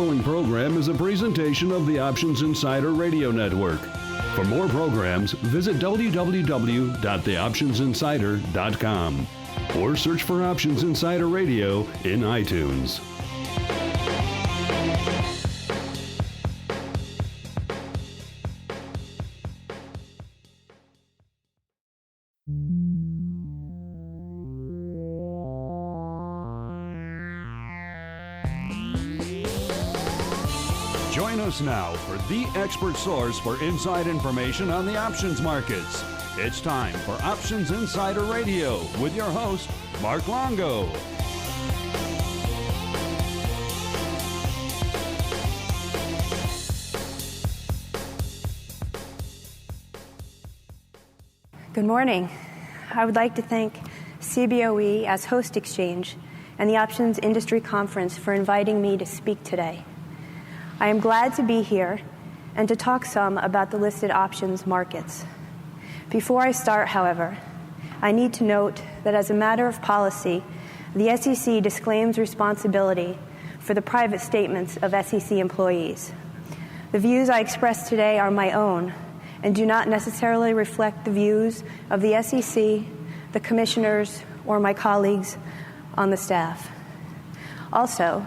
following program is a presentation of the Options Insider Radio Network. For more programs, visit www.theoptionsinsider.com or search for Options Insider Radio in iTunes. Join us now for the expert source for inside information on the options markets. It's time for Options Insider Radio with your host, Mark Longo. Good morning. I would like to thank CBOE as host exchange and the Options Industry Conference for inviting me to speak today. I am glad to be here and to talk some about the listed options markets. Before I start, however, I need to note that as a matter of policy, the SEC disclaims responsibility for the private statements of SEC employees. The views I express today are my own and do not necessarily reflect the views of the SEC, the commissioners, or my colleagues on the staff. Also,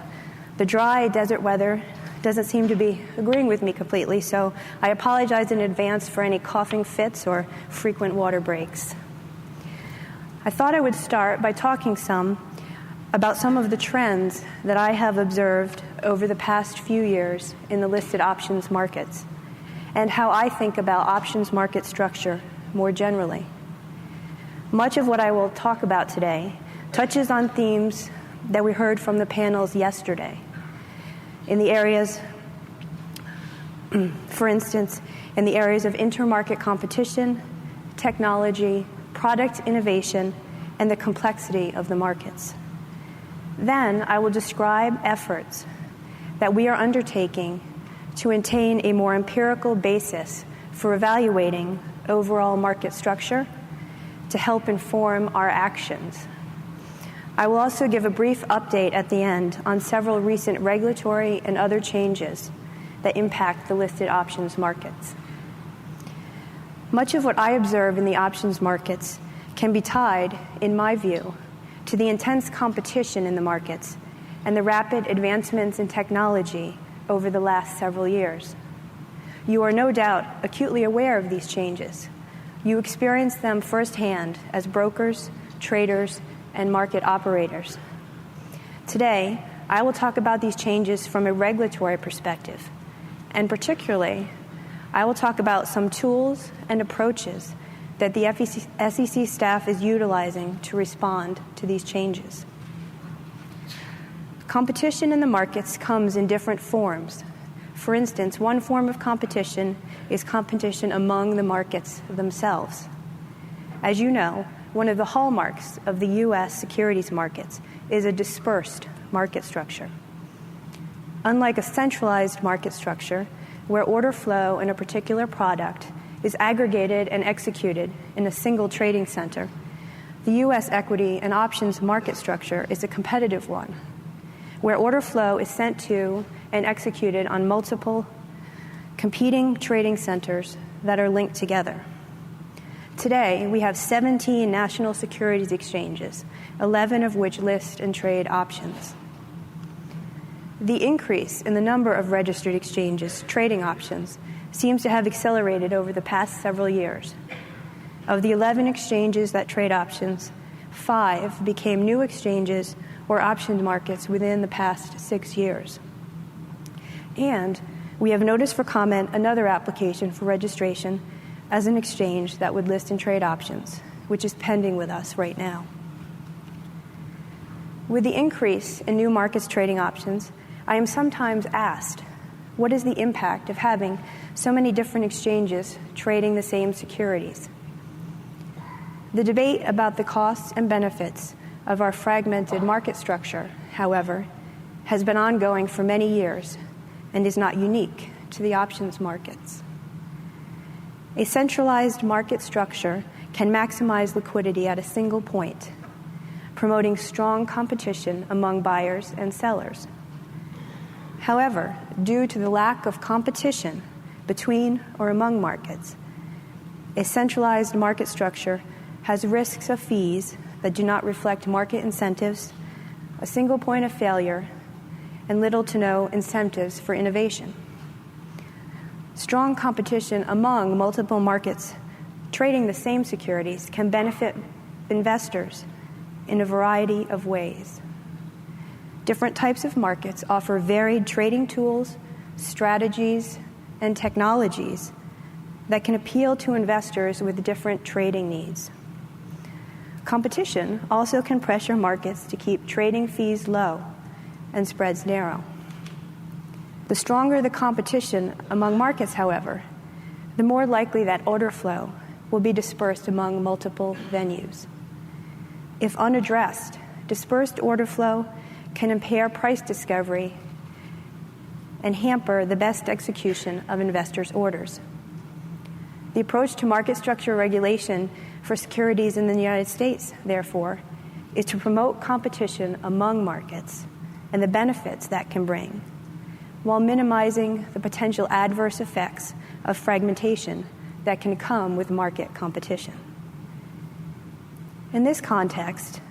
the dry desert weather doesn't seem to be agreeing with me completely, so I apologize in advance for any coughing fits or frequent water breaks. I thought I would start by talking about some of the trends that I have observed over the past few years in the listed options markets and how I think about options market structure more generally. Much of what I will talk about today touches on themes that we heard from the panels yesterday. In the areas, for instance, in the areas of intermarket competition, technology, product innovation, and the complexity of the markets. Then I will describe efforts that we are undertaking to attain a more empirical basis for evaluating overall market structure to help inform our actions. I will also give a brief update at the end on several recent regulatory and other changes that impact the listed options markets. Much of what I observe in the options markets can be tied, in my view, to the intense competition in the markets and the rapid advancements in technology over the last several years. You are no doubt acutely aware of these changes. You experience them firsthand as brokers, traders, and market operators. Today, I will talk about these changes from a regulatory perspective, and particularly, I will talk about some tools and approaches that the SEC staff is utilizing to respond to these changes. Competition in the markets comes in different forms. For instance, one form of competition is competition among the markets themselves. As you know, one of the hallmarks of the U.S. securities markets is a dispersed market structure. Unlike a centralized market structure, where order flow in a particular product is aggregated and executed in a single trading center, the U.S. equity and options market structure is a competitive one, where order flow is sent to and executed on multiple competing trading centers that are linked together. Today, we have 17 national securities exchanges, 11 of which list and trade options. The increase in the number of registered exchanges trading options seems to have accelerated over the past several years. Of the 11 exchanges that trade options, 5 became new exchanges or option markets within the past 6 years. And we have noticed for comment another application for registration as an exchange that would list and trade options, which is pending with us right now. With the increase in new markets trading options, I am sometimes asked, what is the impact of having so many different exchanges trading the same securities? The debate about the costs and benefits of our fragmented market structure, however, has been ongoing for many years and is not unique to the options markets. A centralized market structure can maximize liquidity at a single point, promoting strong competition among buyers and sellers. However, due to the lack of competition between or among markets, a centralized market structure has risks of fees that do not reflect market incentives, a single point of failure, and little to no incentives for innovation. Strong competition among multiple markets trading the same securities can benefit investors in a variety of ways. Different types of markets offer varied trading tools, strategies, and technologies that can appeal to investors with different trading needs. Competition also can pressure markets to keep trading fees low and spreads narrow. The stronger the competition among markets, however, the more likely that order flow will be dispersed among multiple venues. If unaddressed, dispersed order flow can impair price discovery and hamper the best execution of investors' orders. The approach to market structure regulation for securities in the United States, therefore, is to promote competition among markets and the benefits that can bring, while minimizing the potential adverse effects of fragmentation that can come with market competition. In this context,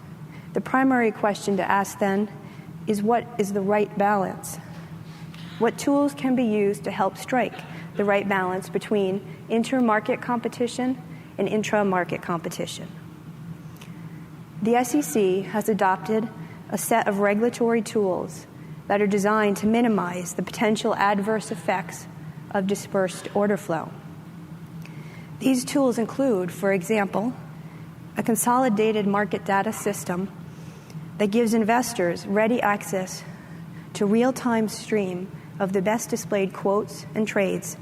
the primary question to ask then is, what is the right balance? What tools can be used to help strike the right balance between inter-market competition and intra-market competition? The SEC has adopted a set of regulatory tools that are designed to minimize the potential adverse effects of dispersed order flow. These tools include, for example, a consolidated market data system that gives investors ready access to real-time stream of the best displayed quotes and trades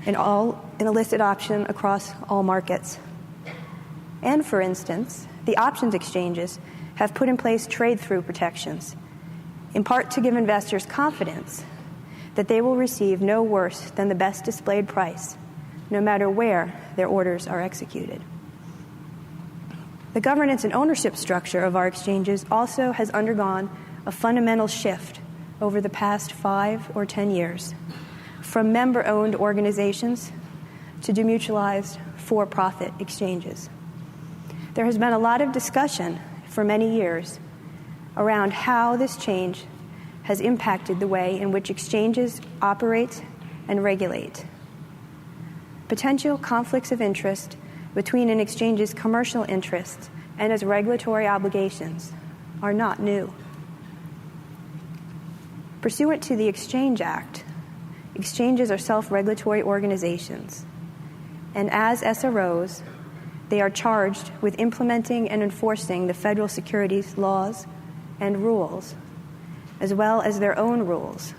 in a listed option across all markets. And, for instance, the options exchanges have put in place trade-through protections, in part to give investors confidence that they will receive no worse than the best displayed price, no matter where their orders are executed. The governance and ownership structure of our exchanges also has undergone a fundamental shift over the past 5 or 10 years, from member-owned organizations to demutualized for-profit exchanges. There has been a lot of discussion for many years around how this change has impacted the way in which exchanges operate and regulate. Potential conflicts of interest between an exchange's commercial interests and its regulatory obligations are not new. Pursuant to the Exchange Act, exchanges are self-regulatory organizations, and as SROs, they are charged with implementing and enforcing the federal securities laws and rules, as well as their own rules,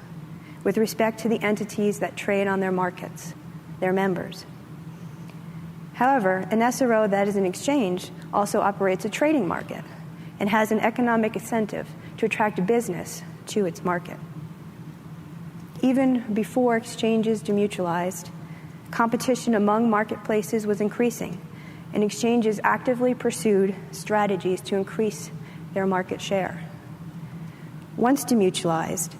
with respect to the entities that trade on their markets, their members. However, an SRO that is an exchange also operates a trading market and has an economic incentive to attract business to its market. Even before exchanges demutualized, competition among marketplaces was increasing, and exchanges actively pursued strategies to increase their market share. Once demutualized,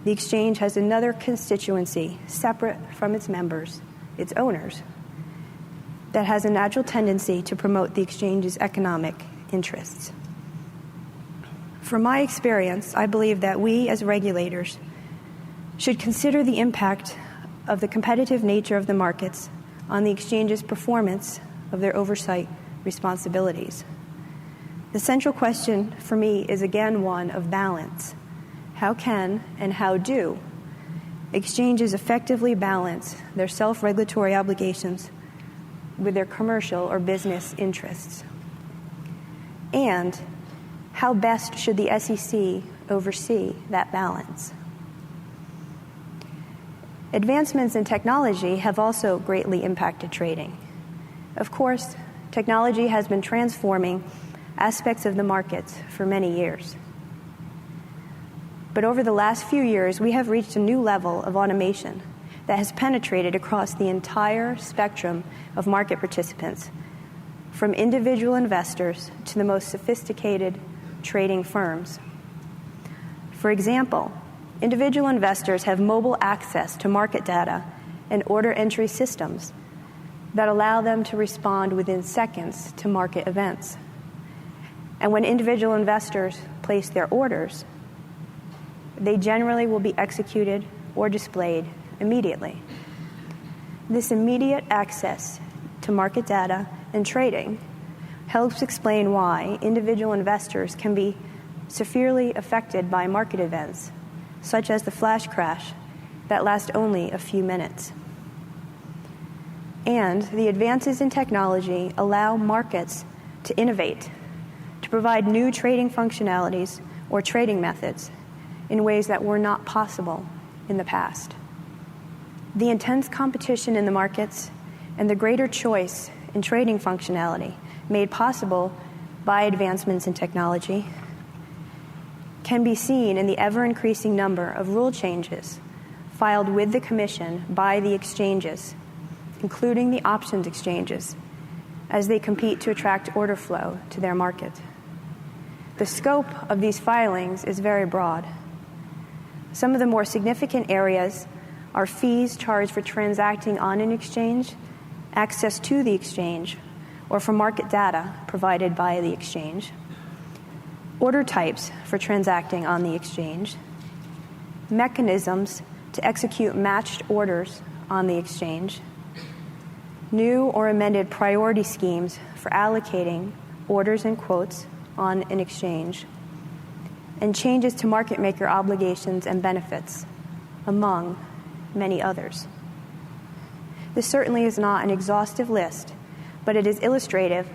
the exchange has another constituency separate from its members, its owners, that has a natural tendency to promote the exchange's economic interests. From my experience, I believe that we as regulators should consider the impact of the competitive nature of the markets on the exchange's performance of their oversight responsibilities. The central question for me is again one of balance. How can and how do exchanges effectively balance their self-regulatory obligations with their commercial or business interests? And how best should the SEC oversee that balance? Advancements in technology have also greatly impacted trading. Of course, technology has been transforming aspects of the markets for many years. But over the last few years, we have reached a new level of automation that has penetrated across the entire spectrum of market participants, from individual investors to the most sophisticated trading firms. For example, individual investors have mobile access to market data and order entry systems that allow them to respond within seconds to market events. And when individual investors place their orders, they generally will be executed or displayed immediately. This immediate access to market data and trading helps explain why individual investors can be severely affected by market events, such as the flash crash that last only a few minutes. And the advances in technology allow markets to innovate, to provide new trading functionalities or trading methods in ways that were not possible in the past. The intense competition in the markets and the greater choice in trading functionality made possible by advancements in technology can be seen in the ever-increasing number of rule changes filed with the Commission by the exchanges, including the options exchanges, as they compete to attract order flow to their market. The scope of these filings is very broad. Some of the more significant areas are fees charged for transacting on an exchange, access to the exchange, or for market data provided by the exchange, order types for transacting on the exchange, mechanisms to execute matched orders on the exchange, new or amended priority schemes for allocating orders and quotes on an exchange, and changes to market maker obligations and benefits, among many others. This certainly is not an exhaustive list, but it is illustrative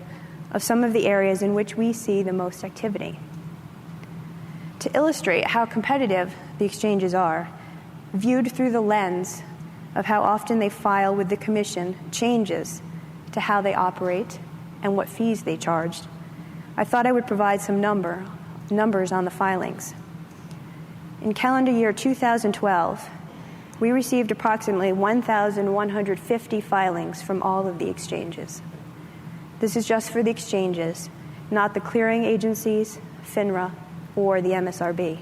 of some of the areas in which we see the most activity. To illustrate how competitive the exchanges are, viewed through the lens of how often they file with the Commission changes to how they operate and what fees they charged, I thought I would provide some numbers on the filings. In calendar year 2012, we received approximately 1,150 filings from all of the exchanges. This is just for the exchanges, not the clearing agencies, FINRA, or the MSRB.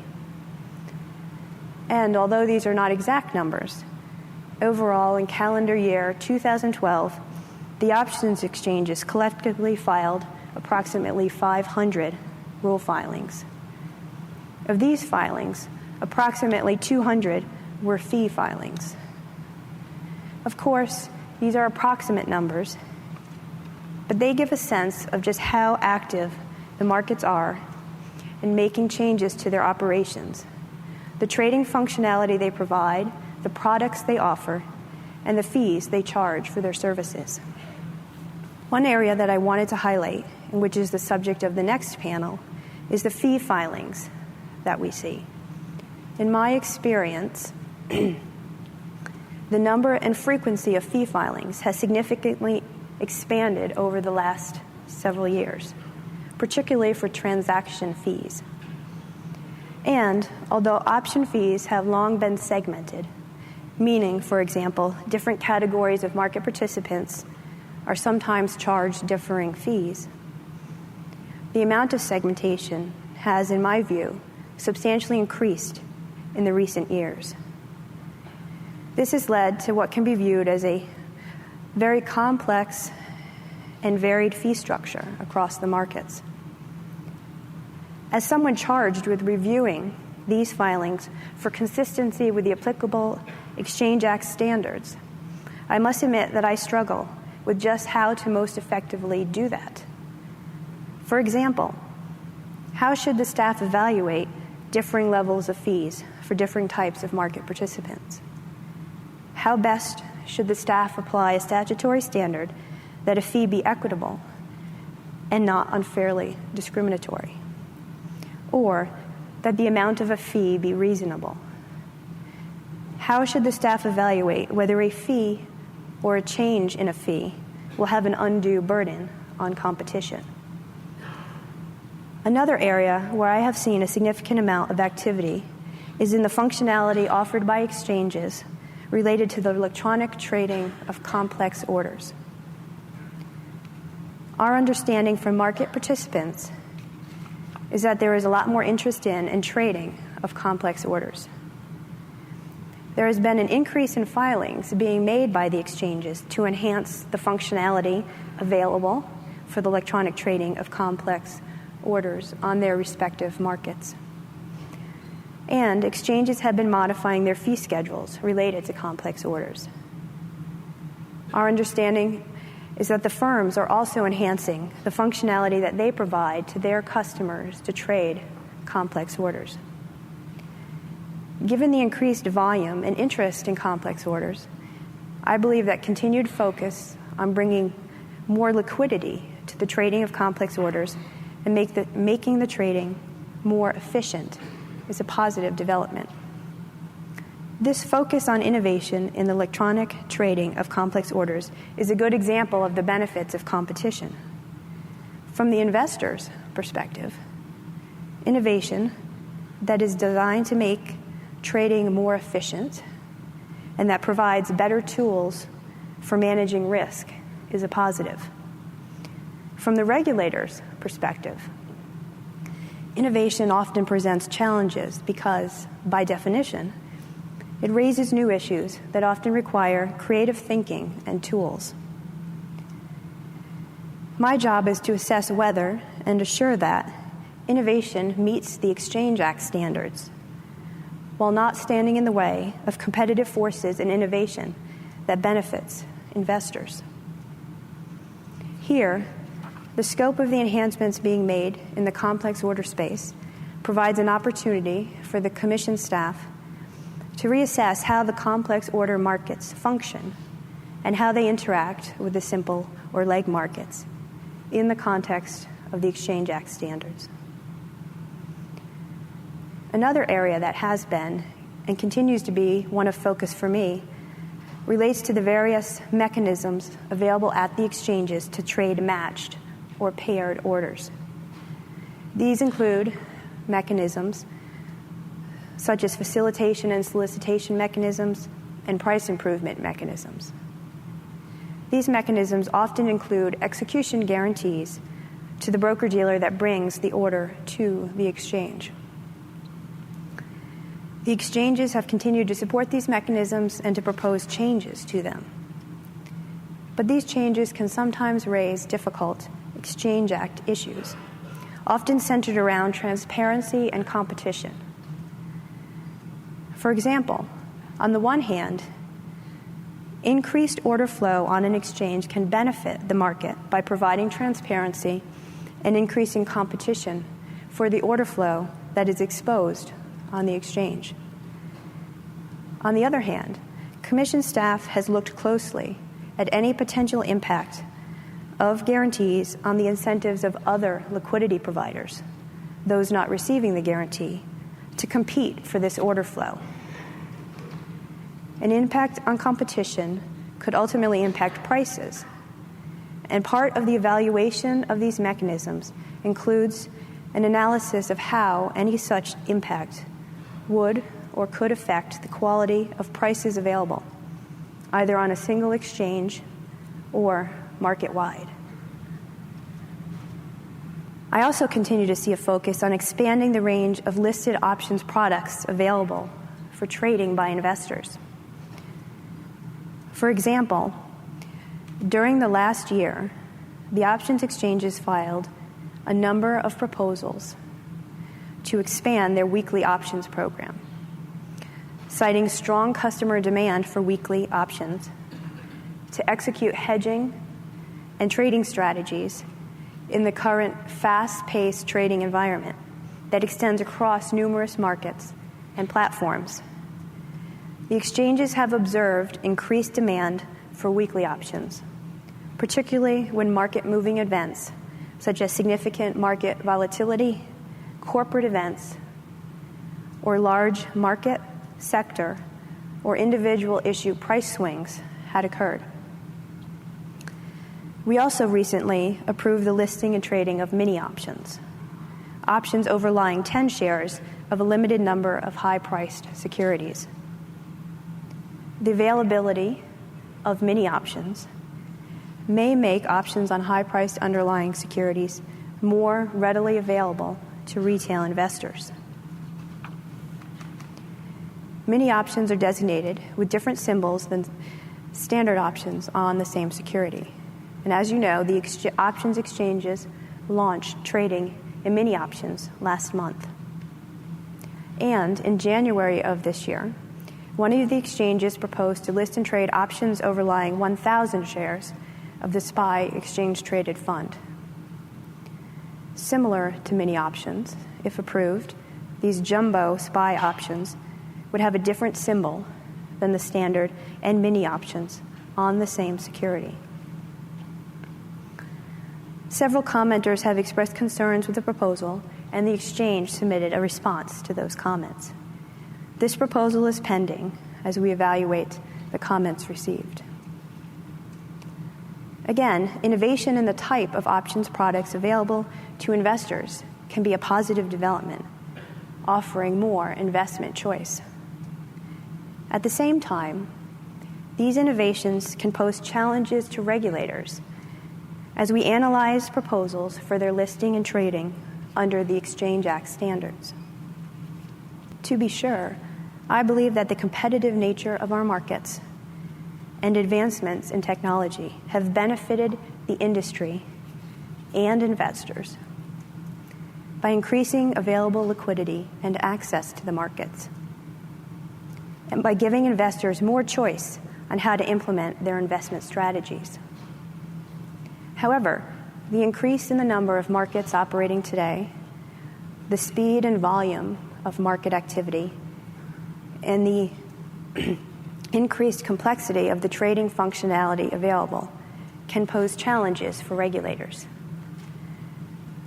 And although these are not exact numbers, overall in calendar year 2012, the options exchanges collectively filed approximately 500 rule filings. Of these filings, approximately 200 were fee filings. Of course, these are approximate numbers, but they give a sense of just how active the markets are in making changes to their operations, the trading functionality they provide, the products they offer, and the fees they charge for their services. One area that I wanted to highlight, and which is the subject of the next panel, is the fee filings that we see. In my experience, the number and frequency of fee filings has significantly expanded over the last several years, particularly for transaction fees. And although option fees have long been segmented, meaning, for example, different categories of market participants are sometimes charged differing fees, the amount of segmentation has, in my view, substantially increased in the recent years. This has led to what can be viewed as a very complex and varied fee structure across the markets. As someone charged with reviewing these filings for consistency with the applicable Exchange Act standards, I must admit that I struggle with just how to most effectively do that. For example, how should the staff evaluate differing levels of fees for differing types of market participants? How best should the staff apply a statutory standard that a fee be equitable and not unfairly discriminatory? Or that the amount of a fee be reasonable? How should the staff evaluate whether a fee or a change in a fee will have an undue burden on competition? Another area where I have seen a significant amount of activity is in the functionality offered by exchanges related to the electronic trading of complex orders. Our understanding from market participants is that there is a lot more interest in and trading of complex orders. There has been an increase in filings being made by the exchanges to enhance the functionality available for the electronic trading of complex orders on their respective markets. And exchanges have been modifying their fee schedules related to complex orders. Our understanding is that the firms are also enhancing the functionality that they provide to their customers to trade complex orders. Given the increased volume and interest in complex orders, I believe that continued focus on bringing more liquidity to the trading of complex orders and making the trading more efficient is a positive development. This focus on innovation in the electronic trading of complex orders is a good example of the benefits of competition. From the investor's perspective, innovation that is designed to make trading more efficient and that provides better tools for managing risk is a positive. From the regulator's perspective, innovation often presents challenges because, by definition, it raises new issues that often require creative thinking and tools. My job is to assess whether and assure that innovation meets the Exchange Act standards while not standing in the way of competitive forces and innovation that benefits investors. Here, the scope of the enhancements being made in the complex order space provides an opportunity for the Commission staff to reassess how the complex order markets function and how they interact with the simple or leg markets in the context of the Exchange Act standards. Another area that has been and continues to be one of focus for me relates to the various mechanisms available at the exchanges to trade matched or paired orders. These include mechanisms such as facilitation and solicitation mechanisms and price improvement mechanisms. These mechanisms often include execution guarantees to the broker-dealer that brings the order to the exchange. The exchanges have continued to support these mechanisms and to propose changes to them. But these changes can sometimes raise difficult Exchange Act issues, often centered around transparency and competition. For example, on the one hand, increased order flow on an exchange can benefit the market by providing transparency and increasing competition for the order flow that is exposed on the exchange. On the other hand, Commission staff has looked closely at any potential impact of guarantees on the incentives of other liquidity providers, those not receiving the guarantee, to compete for this order flow. An impact on competition could ultimately impact prices, and part of the evaluation of these mechanisms includes an analysis of how any such impact would or could affect the quality of prices available, either on a single exchange or market-wide. I also continue to see a focus on expanding the range of listed options products available for trading by investors. For example, during the last year, the options exchanges filed a number of proposals to expand their weekly options program, citing strong customer demand for weekly options, to execute hedging and trading strategies in the current fast-paced trading environment that extends across numerous markets and platforms. The exchanges have observed increased demand for weekly options, particularly when market-moving events, such as significant market volatility, corporate events, or large market, sector, or individual issue price swings had occurred. We also recently approved the listing and trading of mini options overlying 10 shares of a limited number of high-priced securities. The availability of mini options may make options on high-priced underlying securities more readily available to retail investors. Many options are designated with different symbols than standard options on the same security. And as you know, the options exchanges launched trading in mini options last month. And in January of this year, one of the exchanges proposed to list and trade options overlying 1,000 shares of the SPY exchange-traded fund. Similar to mini options, if approved, these jumbo SPY options would have a different symbol than the standard and mini options on the same security. Several commenters have expressed concerns with the proposal, and the exchange submitted a response to those comments. This proposal is pending as we evaluate the comments received. Again, innovation in the type of options products available to investors can be a positive development, offering more investment choice. At the same time, these innovations can pose challenges to regulators as we analyze proposals for their listing and trading under the Exchange Act standards. To be sure, I believe that the competitive nature of our markets and advancements in technology have benefited the industry and investors by increasing available liquidity and access to the markets, and by giving investors more choice on how to implement their investment strategies. However, the increase in the number of markets operating today, the speed and volume of market activity, and the increased complexity of the trading functionality available can pose challenges for regulators.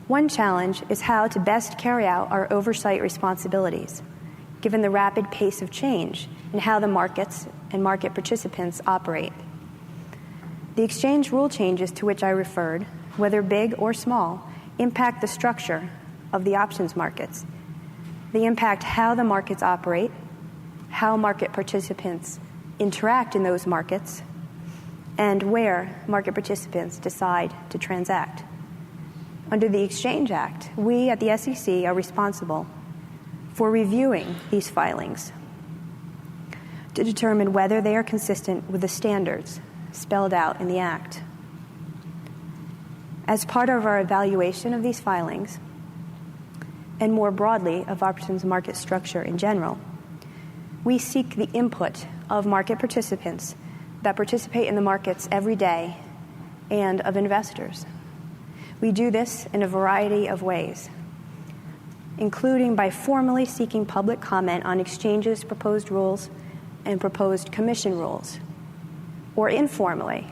One challenge is how to best carry out our oversight responsibilities, given the rapid pace of change in how the markets and market participants operate. The exchange rule changes to which I referred, whether big or small, impact the structure of the options markets. They impact how the markets operate, how market participants interact in those markets, and where market participants decide to transact. Under the Exchange Act, we at the SEC are responsible for reviewing these filings to determine whether they are consistent with the standards spelled out in the Act. As part of our evaluation of these filings, and more broadly of options market structure in general, we seek the input of market participants that participate in the markets every day and of investors. We do this in a variety of ways, including by formally seeking public comment on exchanges' proposed rules and proposed commission rules, or informally,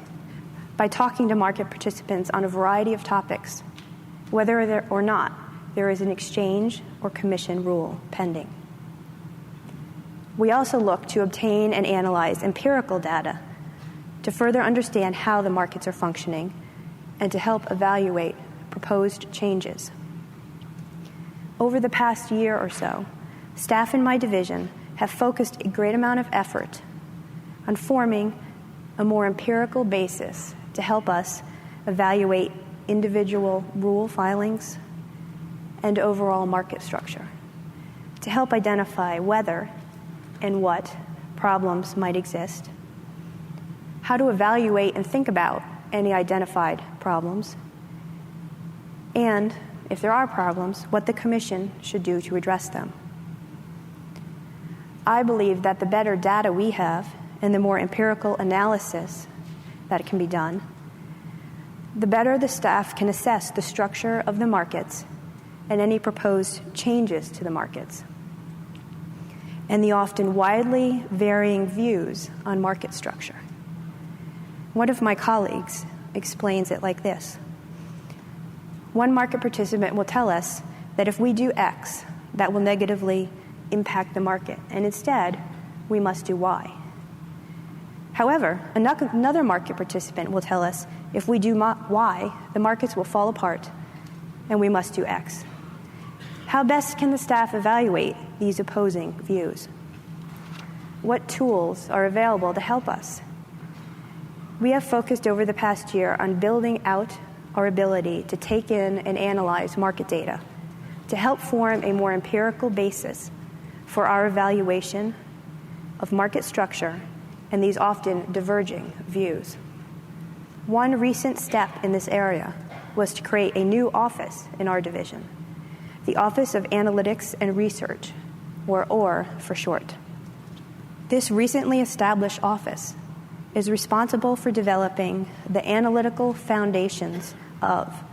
by talking to market participants on a variety of topics, whether or not there is an exchange or commission rule pending. We also look to obtain and analyze empirical data to further understand how the markets are functioning and to help evaluate proposed changes. Over the past year or so, staff in my division have focused a great amount of effort on forming a more empirical basis to help us evaluate individual rule filings and overall market structure, to help identify whether and what problems might exist, how to evaluate and think about any identified problems, and, if there are problems, what the Commission should do to address them. I believe that the better data we have and the more empirical analysis that can be done, the better the staff can assess the structure of the markets and any proposed changes to the markets, and the often widely varying views on market structure. One of my colleagues explains it like this. One market participant will tell us that if we do X, that will negatively impact the market, and instead, we must do Y. However, another market participant will tell us if we do Y, the markets will fall apart, and we must do X. How best can the staff evaluate these opposing views? What tools are available to help us? We have focused over the past year on building out our ability to take in and analyze market data to help form a more empirical basis for our evaluation of market structure and these often diverging views. One recent step in this area was to create a new office in our division, the Office of Analytics and Research, or OR for short. This recently established office is responsible for developing the analytical foundations of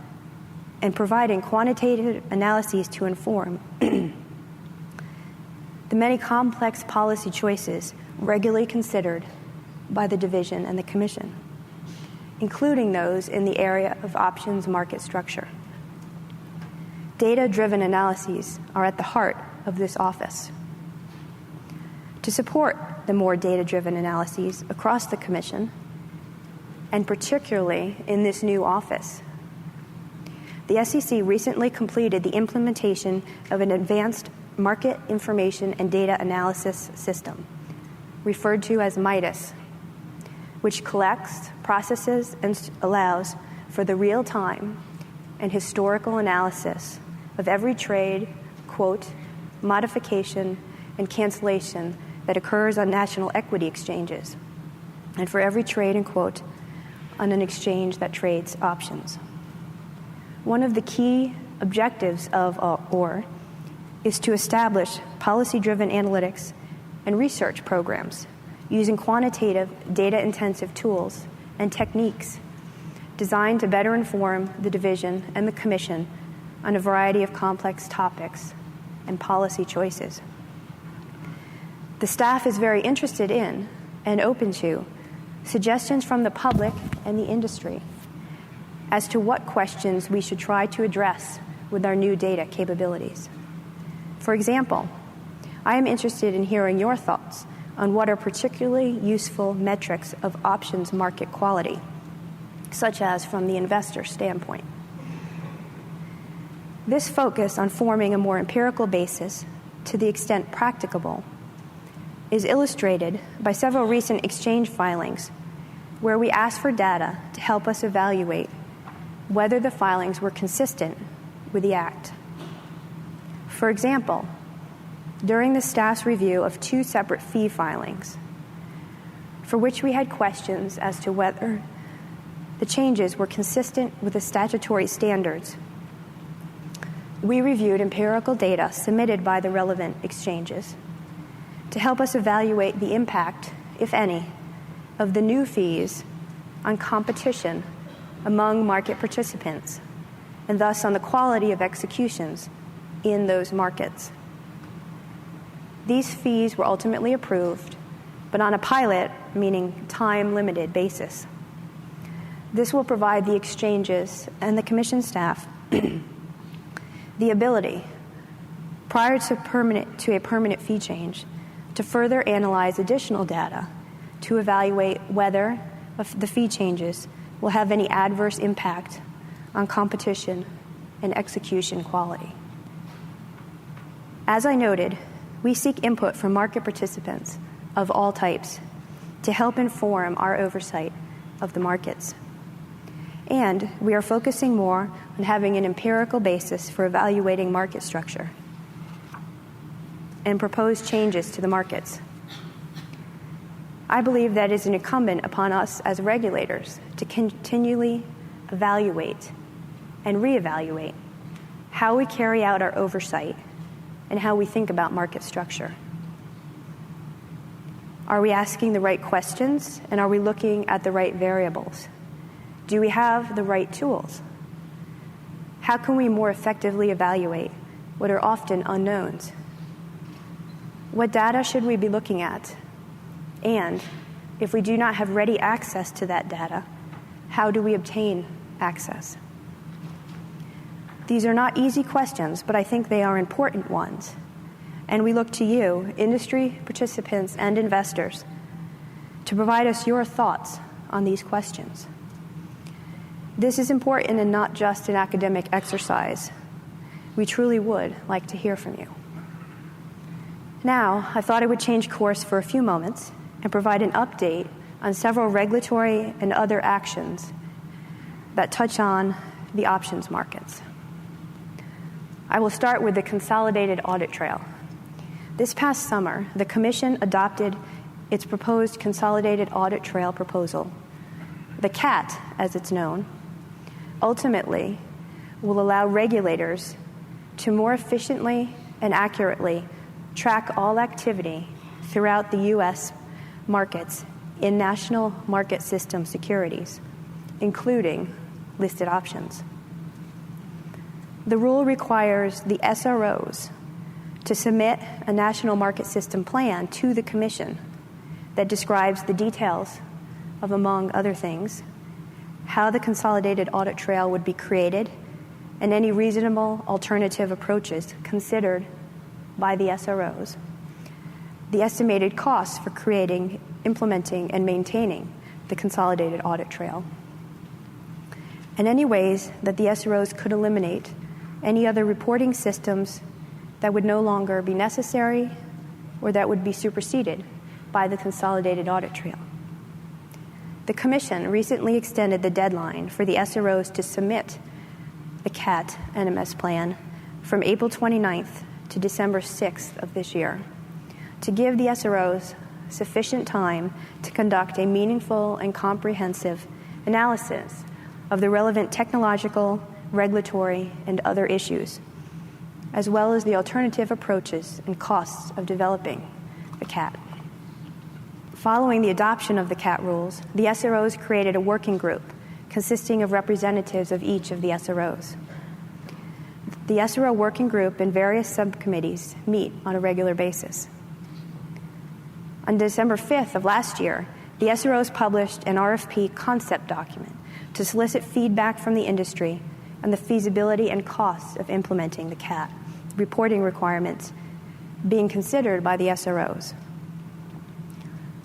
and providing quantitative analyses to inform the many complex policy choices regularly considered by the division and the commission, including those in the area of options market structure. Data-driven analyses are at the heart of this office. To support the more data-driven analyses across the commission, and particularly in this new office, the SEC recently completed the implementation of an advanced market information and data analysis system, referred to as MIDAS, which collects, processes, and allows for the real-time and historical analysis of every trade, quote, modification, and cancellation that occurs on national equity exchanges, and for every trade and quote on an exchange that trades options. One of the key objectives of OR is to establish policy-driven analytics and research programs using quantitative, data-intensive tools and techniques designed to better inform the division and the commission on a variety of complex topics and policy choices. The staff is very interested in and open to suggestions from the public and the industry as to what questions we should try to address with our new data capabilities. For example, I am interested in hearing your thoughts on what are particularly useful metrics of options market quality, such as from the investor standpoint. This focus on forming a more empirical basis, to the extent practicable, is illustrated by several recent exchange filings where we asked for data to help us evaluate whether the filings were consistent with the Act. For example, during the staff's review of 2 separate fee filings, for which we had questions as to whether the changes were consistent with the statutory standards, we reviewed empirical data submitted by the relevant exchanges to help us evaluate the impact, if any, of the new fees on competition among market participants, and thus on the quality of executions in those markets. These fees were ultimately approved, but on a pilot, meaning time-limited basis. This will provide the exchanges and the commission staff the ability, prior to a permanent fee change, to further analyze additional data to evaluate whether the fee changes will have any adverse impact on competition and execution quality. As I noted, we seek input from market participants of all types to help inform our oversight of the markets. And we are focusing more on having an empirical basis for evaluating market structure and proposed changes to the markets. I believe that it is incumbent upon us as regulators to continually evaluate and reevaluate how we carry out our oversight and how we think about market structure. Are we asking the right questions, and are we looking at the right variables? Do we have the right tools? How can we more effectively evaluate what are often unknowns? What data should we be looking at? And if we do not have ready access to that data, how do we obtain access? These are not easy questions, but I think they are important ones. And we look to you, industry participants and investors, to provide us your thoughts on these questions. This is important and not just an academic exercise. We truly would like to hear from you. Now, I thought I would change course for a few moments and provide an update on several regulatory and other actions that touch on the options markets. I will start with the consolidated audit trail. This past summer, the Commission adopted its proposed Consolidated Audit Trail proposal. The CAT, as it's known, ultimately will allow regulators to more efficiently and accurately track all activity throughout the U.S. markets in national market system securities, including listed options. The rule requires the SROs to submit a national market system plan to the Commission that describes the details of, among other things, how the consolidated audit trail would be created and any reasonable alternative approaches considered by the SROs, the estimated costs for creating, implementing, and maintaining the consolidated audit trail, and any ways that the SROs could eliminate any other reporting systems that would no longer be necessary or that would be superseded by the consolidated audit trail. The Commission recently extended the deadline for the SROs to submit the CAT NMS plan from April 29th to December 6th of this year to give the SROs sufficient time to conduct a meaningful and comprehensive analysis of the relevant technological, regulatory, and other issues, as well as the alternative approaches and costs of developing the CAT. Following the adoption of the CAT rules, the SROs created a working group consisting of representatives of each of the SROs. The SRO working group and various subcommittees meet on a regular basis. On December 5th of last year, the SROs published an RFP concept document to solicit feedback from the industry on the feasibility and costs of implementing the CAT reporting requirements being considered by the SROs.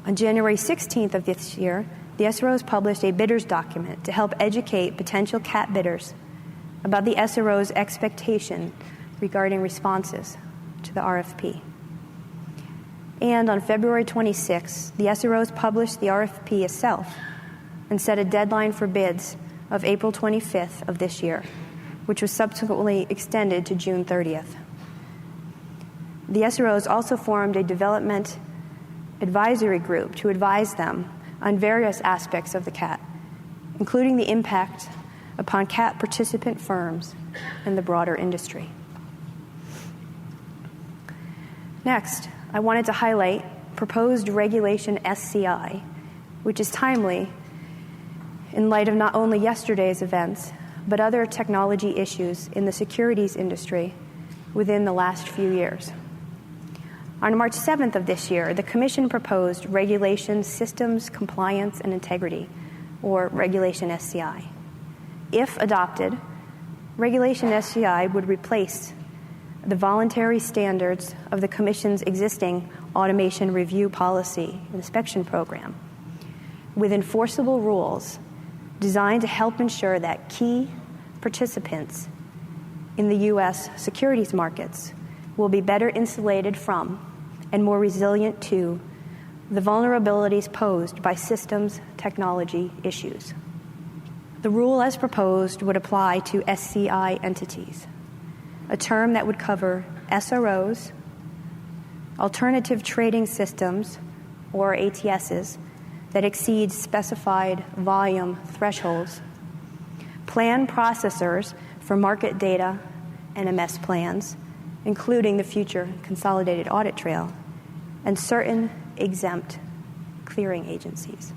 On January 16th of this year, the SROs published a bidders document to help educate potential CAT bidders about the SRO's expectation regarding responses to the RFP. And on February 26th, the SROs published the RFP itself and set a deadline for bids of April 25th of this year, which was subsequently extended to June 30th. The SROs also formed a development advisory group to advise them on various aspects of the CAT, including the impact upon CAT participant firms and the broader industry. Next, I wanted to highlight proposed regulation SCI, which is timely in light of not only yesterday's events, but other technology issues in the securities industry within the last few years. On March 7th of this year, the Commission proposed Regulation Systems Compliance and Integrity, or Regulation SCI. If adopted, Regulation SCI would replace the voluntary standards of the Commission's existing Automation Review Policy Inspection Program with enforceable rules designed to help ensure that key participants in the U.S. securities markets will be better insulated from and more resilient to the vulnerabilities posed by systems technology issues. The rule as proposed would apply to SCI entities, a term that would cover SROs, alternative trading systems, or ATSs, that exceed specified volume thresholds, plan processors for market data NMS plans, including the future consolidated audit trail, and certain exempt clearing agencies.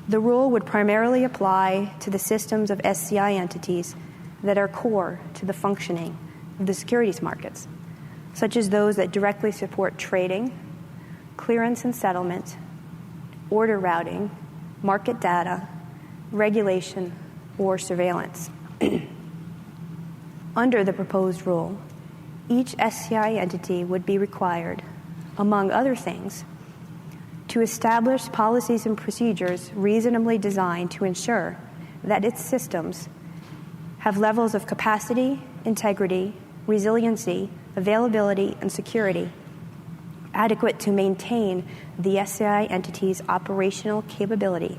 The rule would primarily apply to the systems of SCI entities that are core to the functioning of the securities markets, such as those that directly support trading, clearance and settlement, order routing, market data, regulation, or surveillance. Under the proposed rule, each SCI entity would be required, among other things, to establish policies and procedures reasonably designed to ensure that its systems have levels of capacity, integrity, resiliency, availability, and security adequate to maintain the SCI entity's operational capability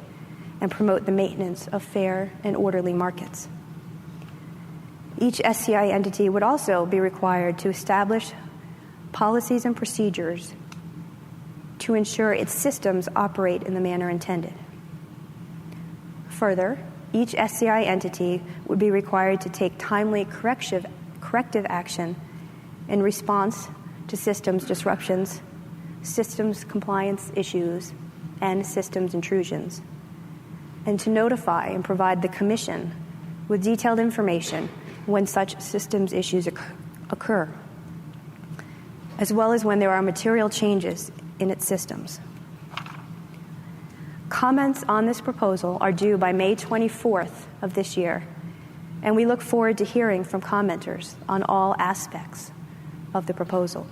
and promote the maintenance of fair and orderly markets. Each SCI entity would also be required to establish policies and procedures to ensure its systems operate in the manner intended. Further, each SCI entity would be required to take timely corrective action in response to systems disruptions, systems compliance issues, and systems intrusions, and to notify and provide the Commission with detailed information when such systems issues occur, as well as when there are material changes in its systems. Comments on this proposal are due by May 24th of this year, and we look forward to hearing from commenters on all aspects of the proposal.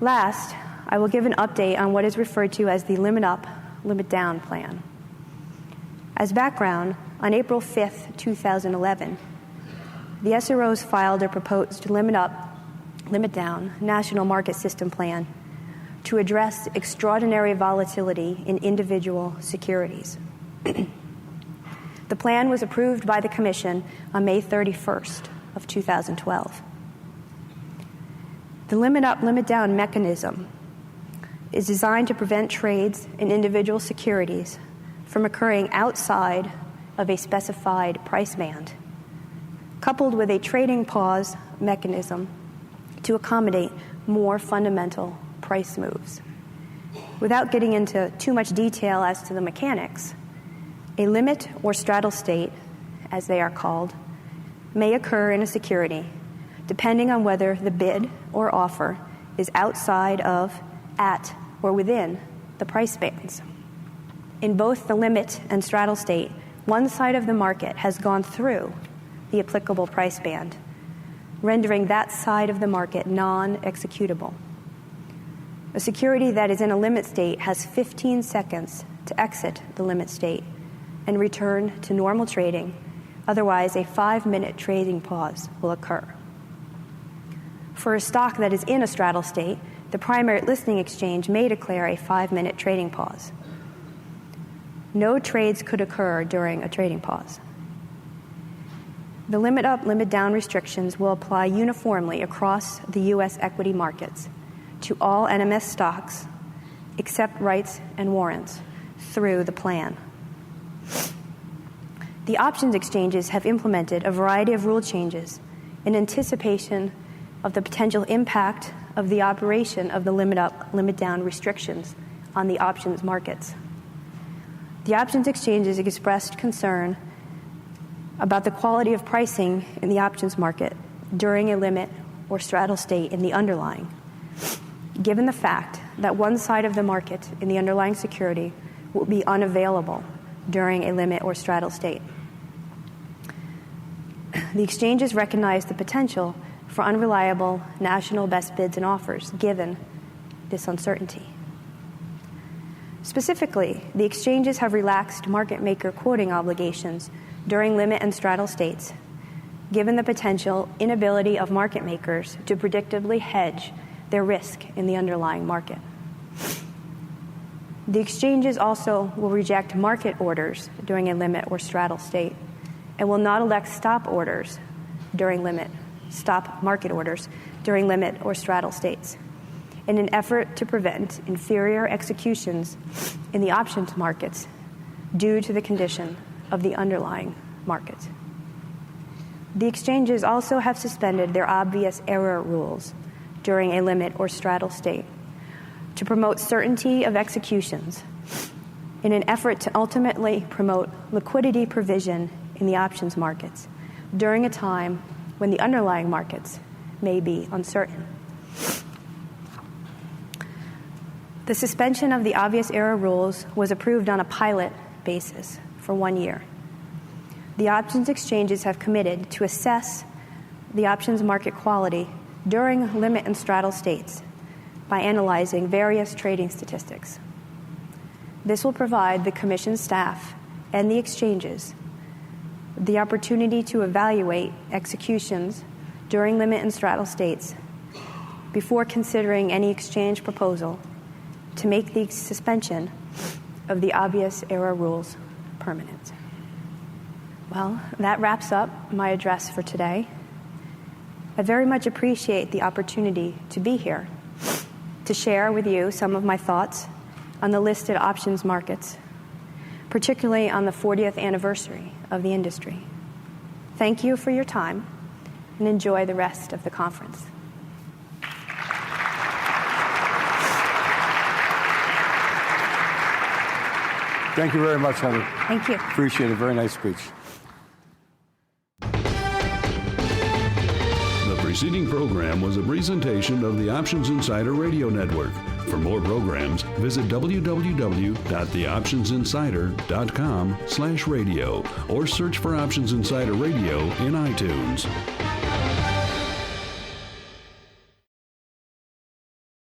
Last, I will give an update on what is referred to as the Limit Up, Limit Down plan. As background, on April 5th, 2011, the SROs filed a proposed Limit Up, Limit Down National Market System Plan to address extraordinary volatility in individual securities. The plan was approved by the Commission on May 31st of 2012. The Limit Up, Limit Down mechanism is designed to prevent trades in individual securities from occurring outside of a specified price band, coupled with a trading pause mechanism to accommodate more fundamental price moves. Without getting into too much detail as to the mechanics, a limit or straddle state, as they are called, may occur in a security depending on whether the bid or offer is outside of, at, or within the price bands. In both the limit and straddle state, one side of the market has gone through the applicable price band, rendering that side of the market non-executable. A security that is in a limit state has 15 seconds to exit the limit state and return to normal trading. Otherwise, a 5-minute trading pause will occur. For a stock that is in a straddle state, the primary listing exchange may declare a 5-minute trading pause. No trades could occur during a trading pause. The limit up, limit down restrictions will apply uniformly across the U.S. equity markets to all NMS stocks except rights and warrants through the plan. The options exchanges have implemented a variety of rule changes in anticipation of the potential impact of the operation of the limit up, limit down restrictions on the options markets. The options exchanges expressed concern about the quality of pricing in the options market during a limit or straddle state in the underlying, given the fact that one side of the market in the underlying security will be unavailable during a limit or straddle state. The exchanges recognize the potential for unreliable national best bids and offers given this uncertainty. Specifically, the exchanges have relaxed market maker quoting obligations during limit and straddle states, given the potential inability of market makers to predictably hedge their risk in the underlying market. The exchanges also will reject market orders during a limit or straddle state and will not elect stop market orders during limit or straddle states in an effort to prevent inferior executions in the options markets due to the condition of the underlying market. The exchanges also have suspended their obvious error rules during a limit or straddle state to promote certainty of executions in an effort to ultimately promote liquidity provision in the options markets during a time when the underlying markets may be uncertain. The suspension of the obvious error rules was approved on a pilot basis for 1 year. The options exchanges have committed to assess the options market quality during limit and straddle states by analyzing various trading statistics. This will provide the Commission staff and the exchanges the opportunity to evaluate executions during limit and straddle states before considering any exchange proposal to make the suspension of the obvious error rules permanent. Well, that wraps up my address for today. I very much appreciate the opportunity to be here to share with you some of my thoughts on the listed options markets, particularly on the 40th anniversary of the industry. Thank you for your time, and enjoy the rest of the conference. Thank you very much, Heather. Thank you. Appreciate it. Very nice speech. The preceding program was a presentation of the Options Insider Radio Network. For more programs, visit www.theoptionsinsider.com/radio or search for Options Insider Radio in iTunes.